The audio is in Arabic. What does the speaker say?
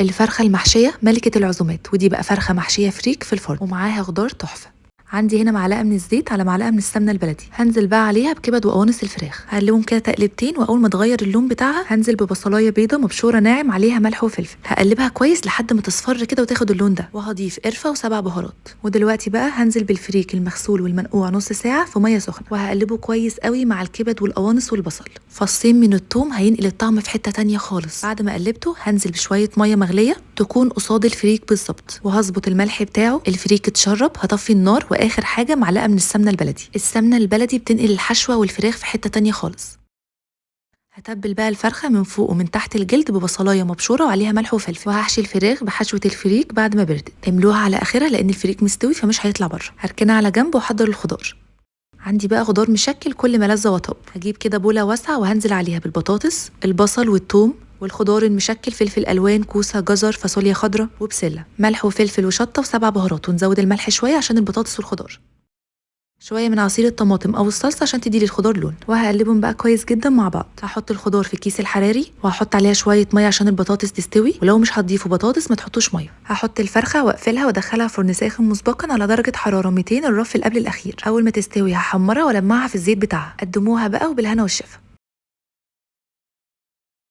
الفرخة المحشية ملكة العزومات، ودي بقى فرخة محشية فريك في الفرن ومعاها خضار تحفة. عندي هنا معلقة من الزيت على معلقة من السمنة البلدي، هنزل بقى عليها بكبد وقوانص الفراخ، هقلبهم كده تقلبتين، واول ما تغير اللون بتاعها هنزل ببصلايه بيضه مبشوره ناعم عليها ملح وفلفل، هقلبها كويس لحد ما تصفر كده وتاخد اللون ده، وهضيف قرفه و7 بهارات. ودلوقتي بقى هنزل بالفريك المغسول والمنقوع نص ساعه في ميه سخنه، وهقلبه كويس قوي مع الكبد والقوانص والبصل. فصين من الثوم هينقل الطعم في حته تانية خالص. بعد ما قلبته هنزل بشويه ميه مغليه تكون قصاد الفريك بالظبط، وهظبط الملح بتاعه. الفريك اتشرب هطفي النار، واخر حاجه معلقه من السمنه البلدي. السمنه البلدي بتنقل الحشوه والفراخ في حته تانية خالص. هتبل بقى الفرخه من فوق ومن تحت الجلد ببصلايه مبشوره وعليها ملح وفلفل، وهحشي الفراخ بحشوه الفريك بعد ما بردت. املوها على اخرها لان الفريك مستوي فمش هيطلع بره. هركنها على جنب واحضر الخضار. عندي بقى خضار مشكل كل ما لذة وطب. هجيب كده بوله واسعه وهنزل عليها بالبطاطس، البصل والثوم والخضار المشكل، فلفل الوان، كوسه، جزر، فاصوليا خضراء وبسله، ملح وفلفل وشطه و7 بهارات، ونزود الملح شويه عشان البطاطس والخضار، شويه من عصير الطماطم او الصلصه عشان تدي للخضار لون، وهقلبهم بقى كويس جدا مع بعض. هحط الخضار في الكيس الحراري وهحط عليها شويه ميه عشان البطاطس تستوي، ولو مش هتضيفوا بطاطس ما تحطوش ميه. هحط الفرخه واقفلها وادخلها فرن ساخن مسبقا على درجه حراره 200 الرف اللي قبل الاخير. اول ما تستوي هحمرها والمعها في الزيت بتاعها. قدموها بقى وبالهنا والشفا.